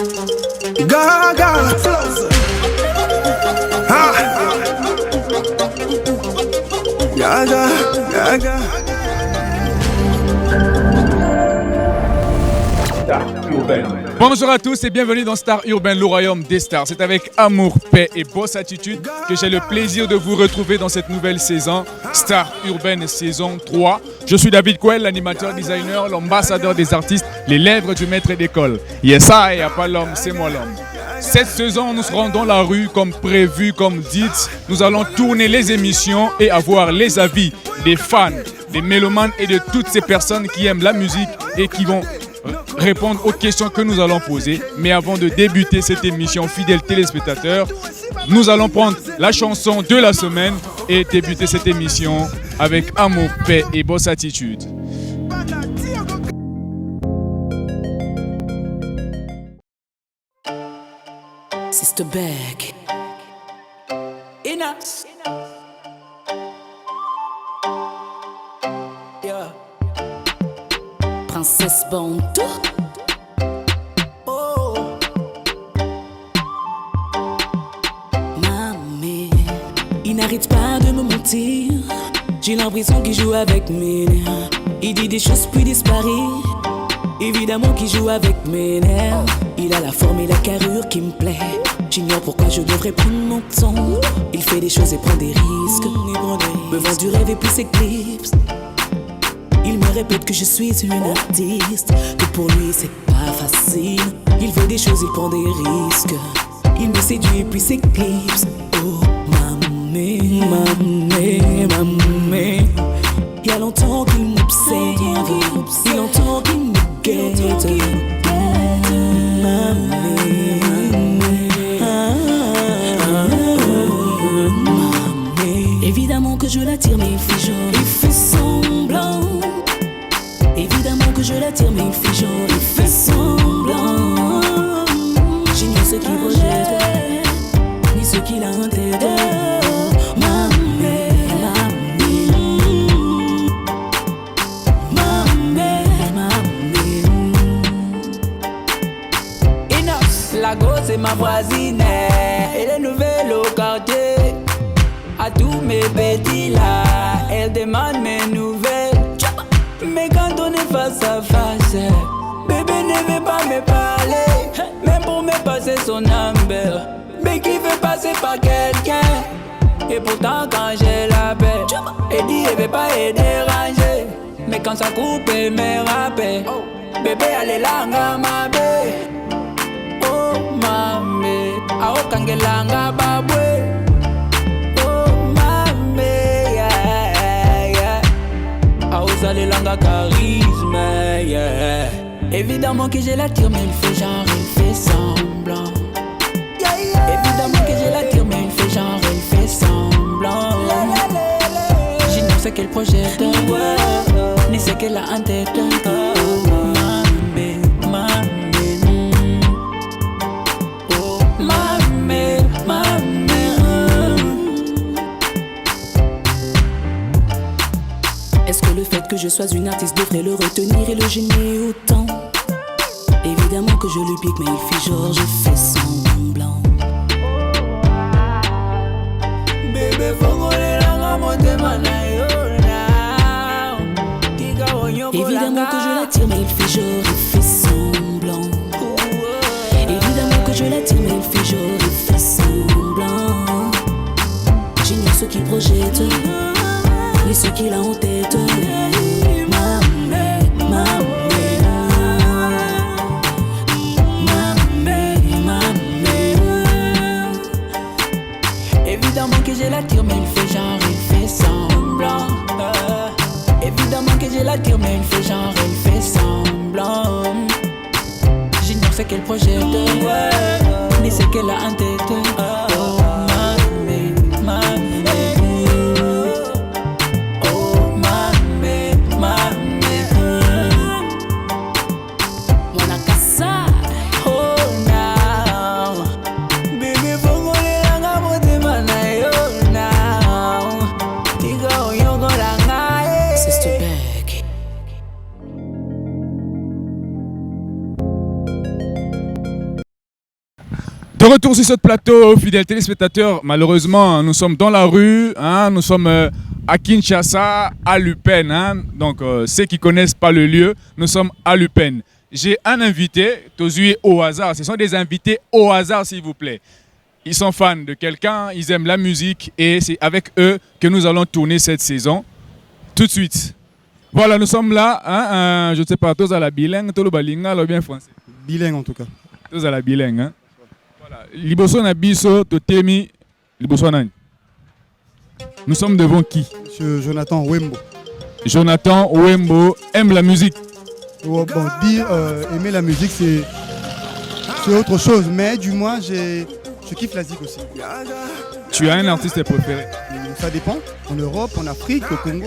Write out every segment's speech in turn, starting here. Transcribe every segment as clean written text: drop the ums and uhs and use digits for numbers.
Gaga. Ah. Gaga, Gaga. Bonjour à tous et bienvenue dans Star Urbain, le royaume des stars. C'est avec amour, paix et boss attitude que j'ai le plaisir de vous retrouver dans cette nouvelle saison Star Urbaine saison 3. Je suis David Coel, l'animateur designer, l'ambassadeur des artistes, les lèvres du maître d'école. Yes, il n'y a pas l'homme, c'est moi l'homme. Cette saison, nous serons dans la rue comme prévu, comme dit. Nous allons tourner les émissions et avoir les avis des fans, des mélomanes et de toutes ces personnes qui aiment la musique et qui vont répondre aux questions que nous allons poser. Mais avant de débuter cette émission, fidèles téléspectateurs, nous allons prendre la chanson de la semaine et débuter cette émission avec amour, paix et boss attitude. Sister Beck. Inas. Yeah. Princesse Bantou. Oh. Mamie, il n'arrête pas de me mentir. J'ai l'impression qu'il joue avec mes nerfs. Il dit des choses puis disparaît. Évidemment qu'il joue avec mes nerfs. Il a la forme et la carrure qui me plaît. J'ignore pourquoi je devrais prendre mon temps. Il fait des choses et prend des risques. Me vend du rêve et puis s'éclipse. Il me répète que je suis une artiste, que pour lui c'est pas facile. Il veut des choses, il prend des risques. Il me séduit et puis s'éclipse. Oh mamé, mamé, mamé. Il y a longtemps qu'il m'observe. Il entend qu'il me guette. Mamé. Évidemment que je l'attire mais il fait genre, il fait semblant. Évidemment que je l'attire mais il fait genre, il fait semblant. J'ignore ce qu'il projette, ni ce qu'il a en tête. Mamé, mamé, mamé, mamé. Inos, la gosse est ma voisine. Elle est nouvelle au quartier. À tous mes petits là, elle demande mes nouvelles. Mais quand on est face à face, bébé ne veut pas me parler. Même pour me passer son number, mais qui veut passer par quelqu'un. Et pourtant quand je l'appelle, elle dit elle veut pas être dérangée. Mais quand ça coupe, elle me rappelle. Bébé elle est là, ma bé. Oh mamé, ah oh kangelanga babwe. Elle langa charisme, yeah. Évidemment que je l'attire mais il fait genre, il fait semblant. Évidemment que je l'attire mais il fait genre, il fait semblant. J'ignore ce qu'elle projette, ni ce qu'elle a en tête. Mamé, mamé, oh mamé, mamé. Est-ce que le fait que je sois une artiste devrait le retenir et le gêner autant? Évidemment que je lui pique mais il fait genre, je fais semblant. Bébé évidemment que je l'attire mais il fait genre, il fait semblant. Évidemment que je l'attire mais il fait genre, il fait semblant. J'ignore ce qu'il projette, ni ce qu'il a en tête. Mamé, mamé, mamé, mamé. Évidemment que je l'attire mais il fait genre, il fait semblant. Évidemment que je l'attire mais il fait genre, il fait semblant. J'ignore ce qu'elle projette, ni ce qu'elle a en tête. Oh mamé, mamé. De retour sur ce plateau, fidèles téléspectateurs, malheureusement, nous sommes dans la rue, hein, nous sommes à Kinshasa, à Lupin. Hein, donc, ceux qui ne connaissent pas le lieu, nous sommes à Lupin. J'ai un invité, Tozui au hasard. Ce sont des invités au hasard, s'il vous plaît. Ils sont fans de quelqu'un, ils aiment la musique et c'est avec eux que nous allons tourner cette saison. Tout de suite. Voilà, nous sommes là. Hein, je ne sais pas, tous à la bilingue, tous le balinga, ou bien français. Bilingue en tout cas. Tous à la bilingue. Hein. Voilà. Liboso na biso, totemi, liboso nani. Nous sommes devant qui? Monsieur Jonathan Wembo. Jonathan Wembo aime la musique. Bon, dire aimer la musique, c'est autre chose, mais du moins, je kiffe la zik aussi. Tu as un artiste préféré? Ça dépend. En Europe, en Afrique, au Congo.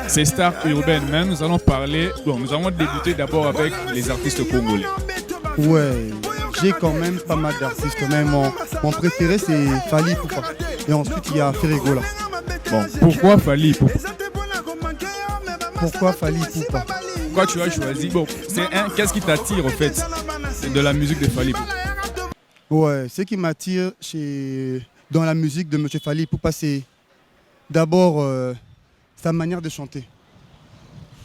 C'est Star Urbaine, mais nous allons parler. Bon, nous allons débuter d'abord avec les artistes congolais. Ouais, j'ai quand même pas mal d'artistes. Mais mon préféré, c'est Fally Ipupa. Et ensuite, il y a Ferregola. Bon, pourquoi Fally Ipupa? Pourquoi Fally Ipupa? Pourquoi tu as choisi? Bon, qu'est-ce qui t'attire en fait de la musique de Fally Ipupa? Ouais, ce qui m'attire dans la musique de M. Fally Ipupa, c'est d'abord sa manière de chanter.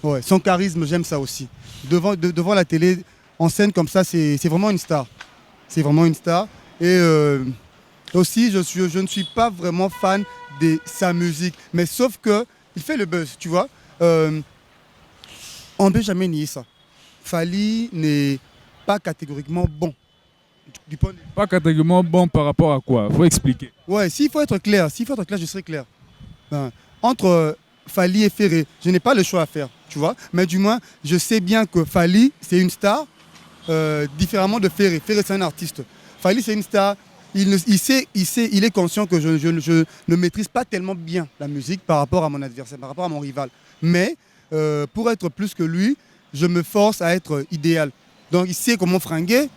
Ouais, son charisme, j'aime ça aussi. Devant la télé, en scène comme ça, c'est vraiment une star. C'est vraiment une star. Et aussi, je ne suis pas vraiment fan de sa musique. Mais sauf qu'il fait le buzz, tu vois. On ne peut jamais nier ça. Fally n'est pas catégoriquement bon. Pas catégoriquement bon par rapport à quoi? Il faut expliquer. Ouais, s'il faut être clair, je serai clair. Entre Fally et Ferré, je n'ai pas le choix à faire, tu vois. Mais du moins, je sais bien que Fally, c'est une star, différemment de Ferré. Ferré, c'est un artiste. Fally, c'est une star. Il est conscient que je ne maîtrise pas tellement bien la musique par rapport à mon adversaire, par rapport à mon rival. Mais pour être plus que lui, je me force à être idéal. Donc, il sait comment fringuer.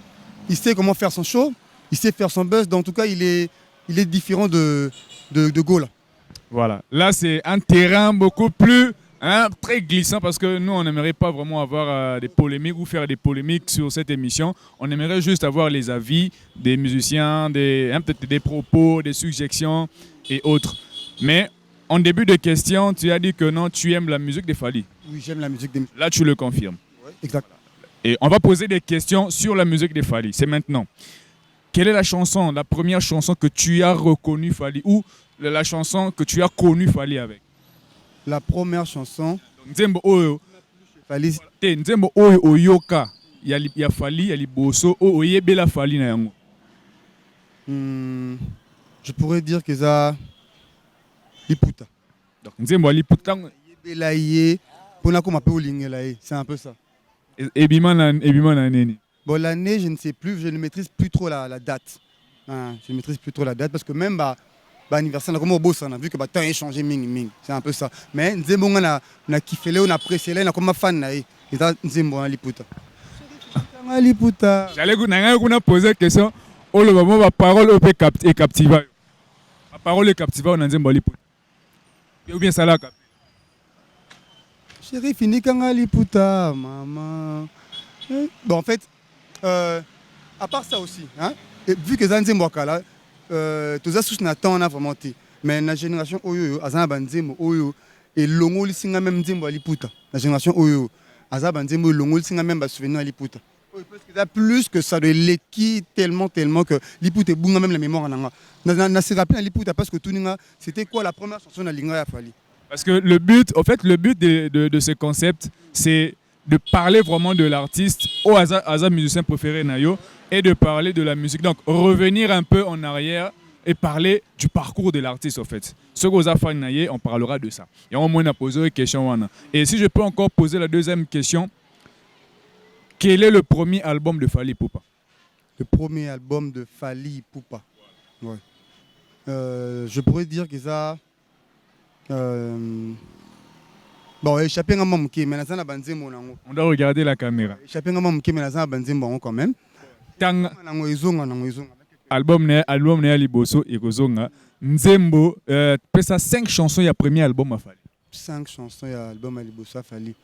Il sait comment faire son show, il sait faire son buzz. Donc, en tout cas, il est différent de Gola. Voilà. Là, c'est un terrain beaucoup plus très glissant parce que nous, on n'aimerait pas vraiment avoir des polémiques ou faire des polémiques sur cette émission. On aimerait juste avoir les avis des musiciens, peut-être des propos, des suggestions et autres. Mais en début de question, tu as dit que non, tu aimes la musique de Fally. Oui, j'aime la musique des... Là, tu le confirmes. Oui, exact. Et on va poser des questions sur la musique de Fally. C'est maintenant. Quelle est la première chanson que tu as reconnue Fally ou la chanson que tu as connue Fally avec? La première chanson. Nzembo Oyo. Fally. Nzembo Oyo Oyoka. Il y a Fally, il y a Liboso. Oyebela Fally na yango. Je pourrais dire que ça. Liputa. Donc Nzembo Liputa. Oyebela ye. Ponako mape olingela ye. C'est un peu ça. Ebima na neni. Bon, l'année, je ne sais plus, je ne maîtrise plus trop la date. Je ne maîtrise plus trop la date parce que même anniversaire, on a vu que le temps a changé, c'est un peu ça. Mais Nzembo, on a kiffé, on a apprécié, on a comme fan. Et ça, Nzembo, Liputa. Liputa. J'allais vous poser une question. Oh, le moment, la parole est captivante. La parole est captivante, on a Nzembo Liputa. Ou bien ça là, Chérie, fini quand Liputa, maman. Bon, en fait, à part ça aussi, hein, et vu que Nzembo Wakala, tous les sous n'attendent pas vraiment. Mais la génération Oyo, Azana Banzembo Oyo, et Longo Lissinga même Nzembo Liputa. La génération Oyo, Azana Banzembo Longo Lissinga même souvenir à Liputa. Plus que ça de l'équipe tellement que Liputa est bon même la mémoire en n'a se rappelé à Liputa parce que tout c'était quoi la première chanson de Linga à Fally. Parce que le but de ce concept, c'est de parler vraiment de l'artiste au hasard musicien préféré Nayo et de parler de la musique. Donc revenir un peu en arrière et parler du parcours de l'artiste en fait. Ce que vous avez fait, on parlera de ça. Et au moins on a posé une question. Et si je peux encore poser la deuxième question, quel est le premier album de Fally Ipupa? Le premier album de Fally Ipupa. Ouais. Je pourrais dire que ça. Bon, échappé à mon qui, mais on doit regarder la caméra. Échappé à mon qui, mais on quand même. Album ne Liboso et Kozonga. Nzembo, pesa 5 chansons, il y a premier album à Fally. 5 chansons, il y a album à Liboso à Fally.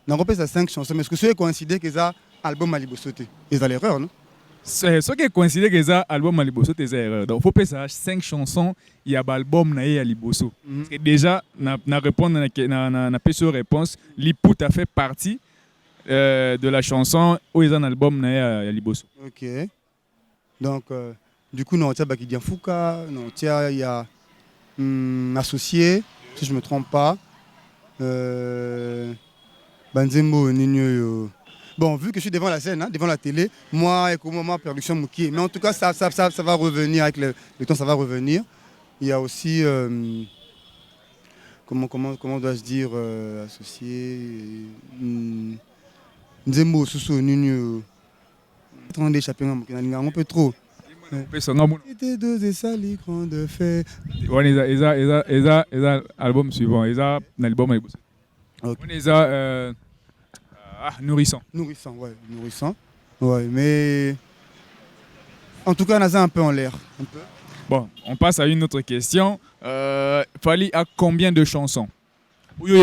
On a 5 chansons, mais est-ce que vous coïncidez que ça album à Liboso? Ils ont l'erreur, non? Ce qui est considéré que ça album à Liboso, c'est erreur. Donc, il faut pas ça 5 chansons, il y a un album à Liboso. Parce que déjà, na répondre na réponse, Liput a fait partie de la chanson où il y a un album à Liboso. Ok. Donc, du coup, non, il y a Bakidian Fouka, non, il y a Associé, si je ne me trompe pas. Banzembo, Ninyo. Bon, vu que je suis devant la scène, hein, devant la télé, moi et ma production Mouki. Mais en tout cas, ça va revenir avec le temps, ça va revenir. Il y a aussi, comment dois-je dire, associé, Nzembo, Soussou, Ninyo. On a échappé un peu trop. C'était deux et sali grande fait. Album suivant, album nourrissant. Nourrissant. Ouais, mais en tout cas, on a ça un peu en l'air. Bon, on passe à une autre question. Fali a combien de chansons?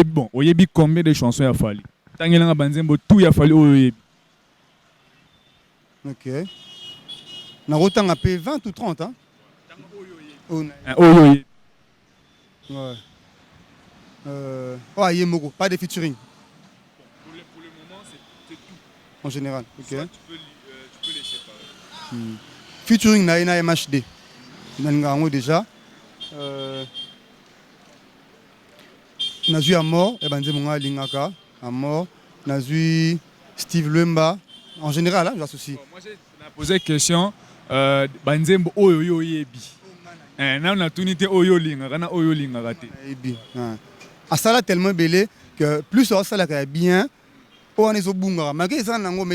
Bon, Oyebi combien de chansons a Fali? Tangelanga Banzembo, tout y a Fali Oyebi. Ok. On a autant à 20 ou 30, hein? Oyebi. Ouais. Yemoko, pas de featuring. Pour le moment, c'est tout. En général, ok. Ça, tu peux les séparer. Featuring na MHD. On a déjà. On a vu Amor, et Banzemonga Lingaka. Amor. On a vu Steve Lemba. En général, hein, j'associe. Moi, j'ai posé la question. Banzembo Oyo Yebi. On a tout été Oyo Lingaka. On a Oyo Lingaka. À ça, là, tellement belé que plus ça là bien. On est au bunga, mais ils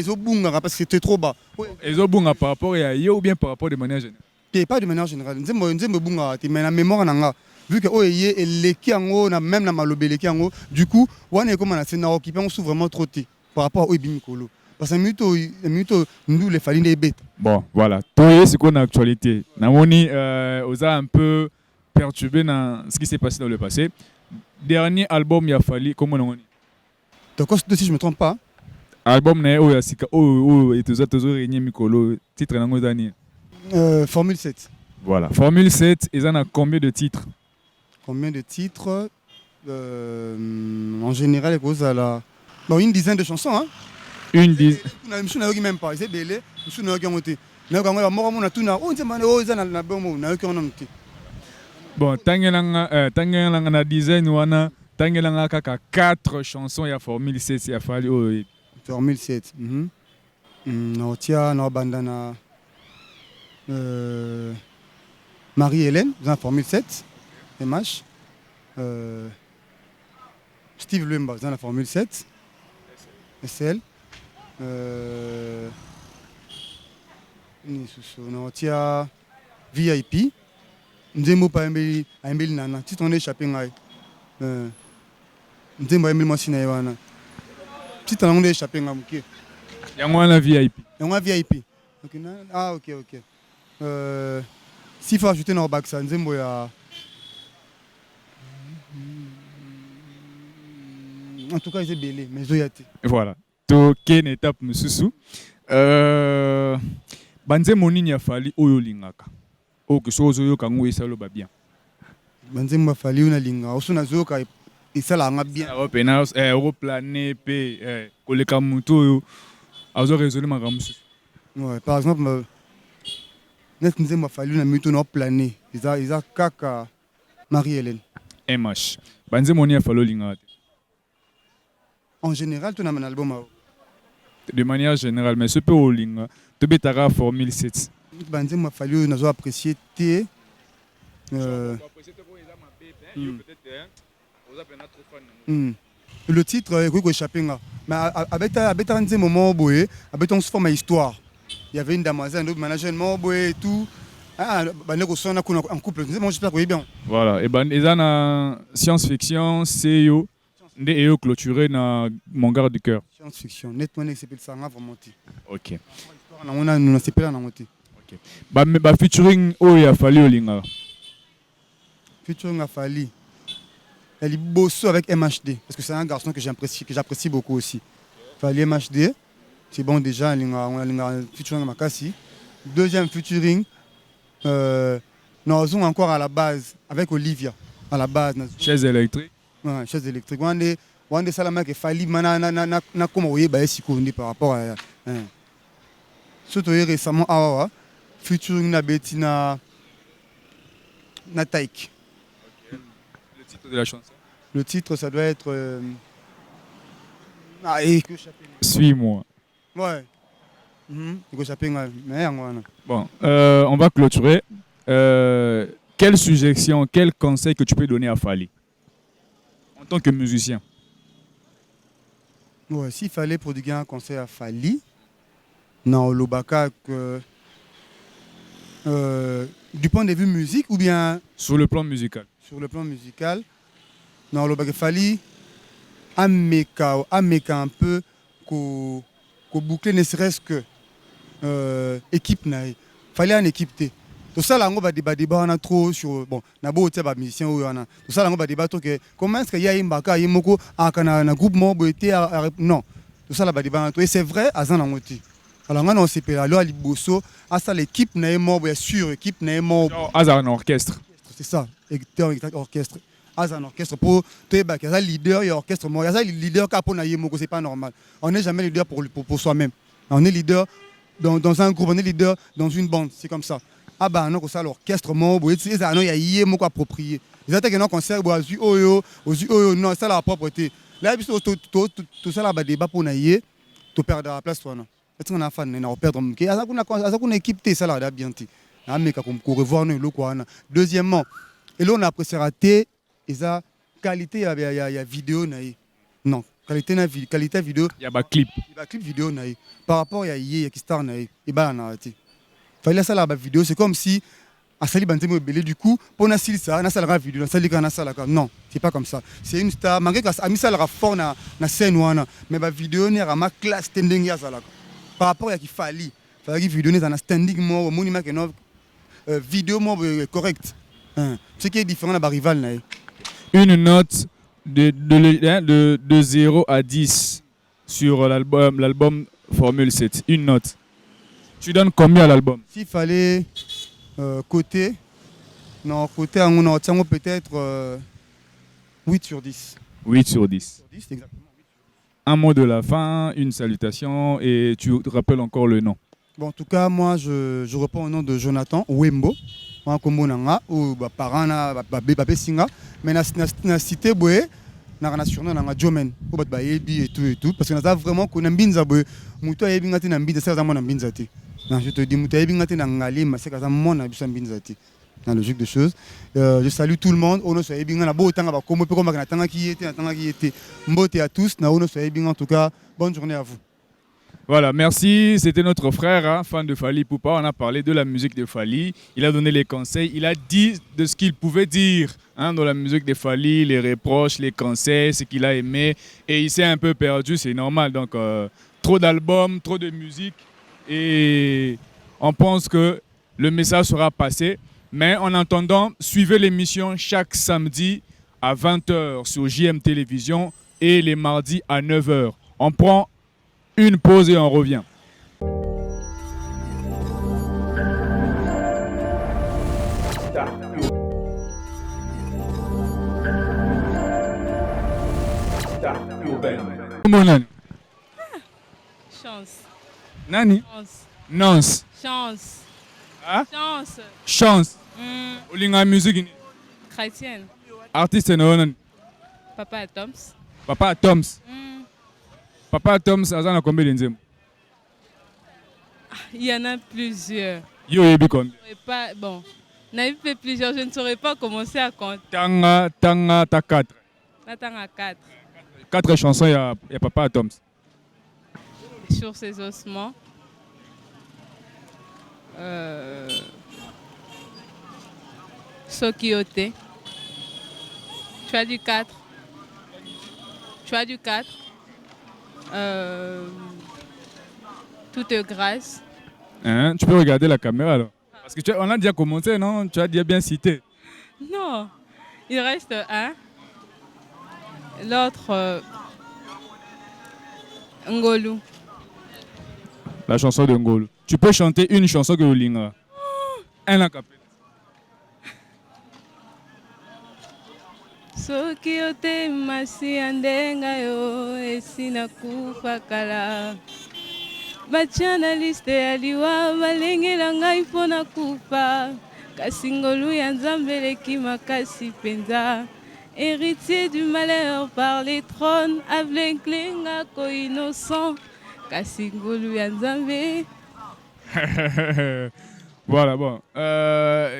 sont au bunga parce que c'était trop bas. Ils ont bunga par rapport à Yo ou bien par rapport de manière générale? Pas de manière générale. Nous sommes bunga, mais la mémoire nanga. Vu que Oye et les Kiango, même la malobé les Kiango, du coup, on est comme on a fait na occupé, on souffre vraiment trop par rapport à Oyebi Mikolo. Parce que nous les falines des bêtes. Bon, voilà. Tout ce qu'on a actualité. Namoni, on a un peu perturbé dans ce qui s'est passé dans le passé. Dernier album, il a fallu, comment on dit? Donc, si je ne me trompe pas. Album, et tout ça, réuni Mikolo, titre dans dernier. Formule 7. Voilà. Formule 7, ils en ont combien de titres? Combien de titres? En général, une dizaine de chansons. Hein? Une dizaine. Je ne sais même pas. C'est belé. Je ne sais pas. Bon, Tangelanga na dizaine wana Tangelanga kaka 4 chansons ya Formule 7 ya Fali. Formule 7. Nautia na bandana Marie-Hélène dans Formule 7 MH. Steve Lemba dans la Formule 7 SL. Nautia VIP. Nzembo pa embeli nana si on échappé ngai Nzembo embeli moi sina wana si on échappé ngai muke yango wana VIP ok s'il faut ajouter dans Baksa Nzembo ya en tout cas c'est belé mais zoyate voilà to ken étape mususu Banzembo nini ya Fali oyo lingaka que chose yo kango isalo ba bien. Banzembo Fali una linga osuna zoka isala nga bien. Européen europlané pe koleka mutu yo azo résoudre makamsu. Ouais, par exemple net Nzembo Fali una mutu na plané. Isa kaka Marie-Hélène. MH. Banzembo ni afalo linga. En général, tu as un album. De manière générale, mais ce peu au linga. Tu betara Formule 7. Banzembo Fali nous a apprécié té. Le titre est Kouko Chapinga. Mais avec un moment boé, avec on se forme histoire. Il y avait une demoiselle, un management boé et tout. Ah, on a un couple. J'espère que vous bien. Voilà. Et ben, ils ont science-fiction, CEO, et clôturé dans mon garde du cœur. Science-fiction. Nettement, c'est ça vraiment. Ok. On a nous c'est pas dans Bah featuring il a fallu au linga. Featuring a fallu. Elle est bosso avec MHD parce que c'est un garçon que j'apprécie beaucoup aussi. Fali MHD, c'est bon déjà on a featuring Makasi. Deuxième featuring, nous encore à la base avec Olivia. À la base. Chaise électrique. Ouais, chaise électrique. On est salama que Fali na comme oui bah sikondi par rapport à surtout récemment featuring na Bettina na Taïk. Okay. Le titre de la chanson. Le titre ça doit être Suis-moi. Ouais. Bon, on va clôturer. Quelle suggestion, quel conseil que tu peux donner à Fali en tant que musicien? Ouais, s'il fallait prodiguer un conseil à Fali, non, Lobaka, du point de vue musique ou bien sur le plan musical? Sur le plan musical, non, Lobaka Fali, ameka un peu qu'au boucler ne serait-ce que équipe naïe. Fallait une équipe té. Tout ça là on va débat on a trop sur bon na beau tu musicien ou on a tout ça là on va débat que comment est-ce qu'il y a imbaka yimoko a kana groupe mo été non tout ça là va débat et c'est vrai azan ngoti alors on s'est pela alors liboso à ça l'équipe naïe mo bien sûr équipe naïe mo azan orchestre c'est ça orchestre azan orchestre pour tu ba que ça leader et orchestre mo ça leader ka pour na yimoko c'est pas normal on n'est jamais leader pour soi-même on est leader dans un groupe, on est leader dans une bande, c'est comme ça. Ah bah non, ça l'orchestre, il y a yé moko approprié. Les attaques non concert, non, ça la propreté. Là, tout ça là bah débat pour naïe, tu perds la place toi non. Est-ce qu'on a fan, on a perdre mon qui. Asa qu'on équipe ça là bien ti. Ah mais comme revoir nous le quoi. Deuxièmement, et là on a apprécié raté, et ça qualité il y a vidéo naïe. Non. Qualité vidéo. Il y a un clip. Il y a un clip vidéo. Par rapport à hier, qui star naï. Et bah on a arrêté. Fallait ça la vidéo. C'est comme si à Sali Bantemo belé du coup pour na ça, na la vidéo, na Sali kana ça là. Non, c'est pas comme ça. C'est une star. Malgré que ami ça la fort na scène wana. Mais bah vidéo n'est ma classe standing ya ça là. Par rapport à qui fallait vidéo n'est na standing mo monument que non vidéo mo correct. Ce qui est différent na rival naï. Une note de 0 à 10 sur l'album Formule 7. Une note. Tu donnes combien à l'album? S'il fallait côté, on tient peut-être 8 sur 10. 8 sur 10. 10 exactement. Un mot de la fin, une salutation et tu te rappelles encore le nom. Bon, en tout cas, moi, je réponds au nom de Jonathan Wembo. Ou parana babé singa mais na cité boé na surnom na Jomen ou ba yebi et tout parce que na vraiment ko na mbinza boé muto yebi ngati na mbinza ça na mbinza ti na je te dis muto yebi ngati na ngalima c'est ça mon na bisa mbinza ti dans logique de choses je salue tout le monde ono so yebi ngana bo tanga ba komo pe ko na tanga ki était mbote à tous na ono so yebi en tout cas bonne journée à vous. Voilà, merci. C'était notre frère, hein, fan de Fally Ipupa. On a parlé de la musique de Fally. Il a donné les conseils. Il a dit de ce qu'il pouvait dire hein, dans la musique de Fally, les reproches, les conseils, ce qu'il a aimé. Et il s'est un peu perdu, c'est normal. Donc, trop d'albums, trop de musique. Et on pense que le message sera passé. Mais en attendant, suivez l'émission chaque samedi à 20h sur JM Télévision et les mardis à 9h. On prend une pause et on revient. Chance. Nani? Chance. Nance. Chance. Hein? Chance. Chance. Olinga musique. Chrétienne. Artiste non. Papa Toms. Papa Toms. Papa Toms, Azan a combien de Il y en a plusieurs. Yo yebi combien? Pas, bon, on a fait plusieurs, je ne saurais pas commencer à compter. Tanga, ta 4. Nathan à 4. 4 chansons, il y a Papa Toms. Sur ses ossements. Sokiote. Tu as du 4. Tu as du 4. Toute grâce. Hein? Tu peux regarder la caméra alors. Parce que on a déjà commencé, non? Tu as déjà bien cité. Non, il reste un. L'autre, Ngolu. La chanson de Ngolu. Tu peux chanter une chanson que vous linga. Un acapella. Soki otema si andenga yo esina kufa kala. Batia na liste ya liwa balengela ngai mpona kufa. Kasi ngolu ya Nzambe eleki makasi penza. Héritier du malheur par les trônes, avlenklenga ko innocent. Kasi ngolu ya Nzambe. Voilà, bon.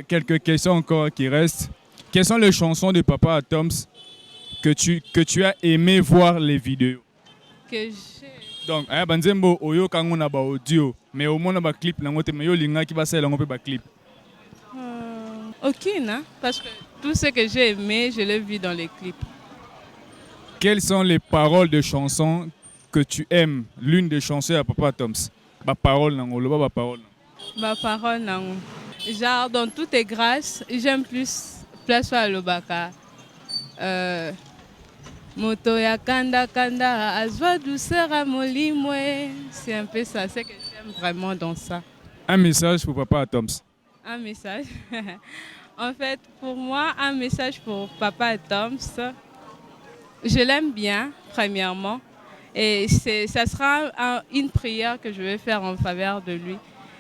Quelques questions encore qui restent. Quelles sont les chansons de Papa Atoms que tu as aimé voir les vidéos? Que j'ai. Donc, banzembo oyo kango na ba audio, mais au moins na ba clip na ngote mais yo linga ki ba sala ngope ba clip. Aucune, hein? Parce que tout ce que j'ai aimé, je l'ai vu dans les clips. Quelles sont les paroles de chansons que tu aimes? L'une des chansons à Papa Atoms. Ba parole nango, lo ba parole. Ma parole, non. Genre, dans toutes tes grâces, j'aime plus Place à Lobaka. Moto ya kanda kanda, azwa douceur à molimwe. C'est un peu ça, c'est que j'aime vraiment dans ça. Un message pour Papa Atoms. Un message. En fait, pour moi, un message pour Papa Atoms. Je l'aime bien, premièrement. Et ça sera une prière que je vais faire en faveur de lui.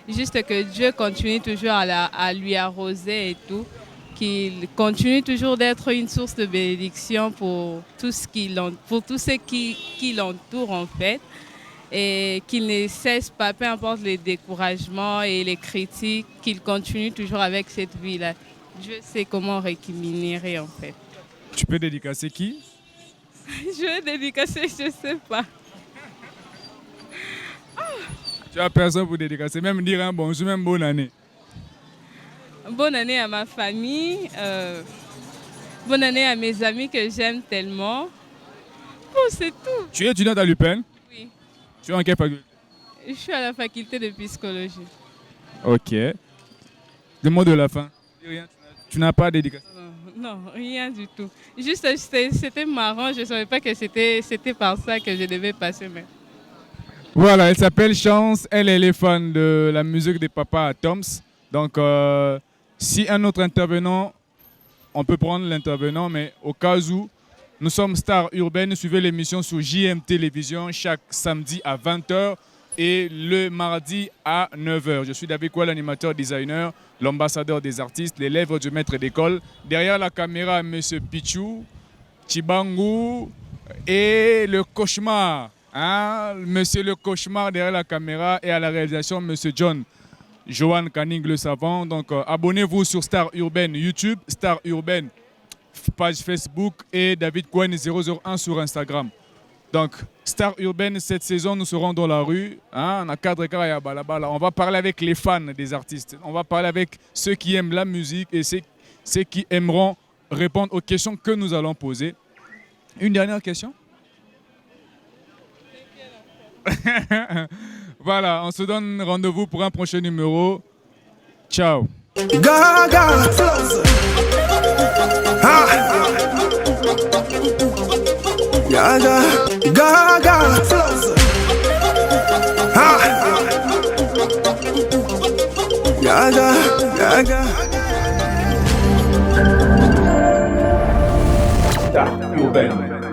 Juste que Dieu continue toujours à lui arroser et tout. Qu'il continue toujours d'être une source de bénédiction pour tout ce qui l'entoure en fait. Et qu'il ne cesse pas, peu importe les découragements et les critiques, qu'il continue toujours avec cette vie-là. Dieu sait comment récupérer en fait. Tu peux dédicacer qui? Je vais dédicacer, je ne sais pas. Tu as personne pour dédicacer, même dire un bonjour, même bonne année. Bonne année à ma famille, bonne année à mes amis que j'aime tellement. Bon, c'est tout. Tu es étudiante à l'UPEN? Oui. Tu es en quelle faculté? Je suis à la faculté de psychologie. Ok. Le mot de la fin. Tu n'as pas dédicacé? Non, rien du tout. Juste, c'était marrant, je ne savais pas que c'était par ça que je devais passer. Mais... Voilà, elle s'appelle Chance, elle est fan de la musique de Papa Atoms. Donc, si un autre intervenant, on peut prendre l'intervenant, mais au cas où, nous sommes Star Urbaine, suivez l'émission sur JM Télévision chaque samedi à 20h et le mardi à 9h. Je suis David Koual, l'animateur designer, l'ambassadeur des artistes, l'élève du maître d'école. Derrière la caméra, M. Pichou, Chibangu et le cauchemar. Hein? Monsieur le cauchemar derrière la caméra et à la réalisation, M. John. Johan Canning le savant. Donc abonnez-vous sur Star Urbaine YouTube, Star Urbaine page Facebook et David Cohen 001 sur Instagram. Donc Star Urbaine cette saison nous serons dans la rue. Hein, on a cadre caraya balabala. On va parler avec les fans des artistes. On va parler avec ceux qui aiment la musique et ceux qui aimeront répondre aux questions que nous allons poser. Une dernière question. Voilà, on se donne rendez-vous pour un prochain numéro. Ciao. Gaga. Ah. Gaga. Gaga. Ah. Gaga. Gaga. Star Urbaine.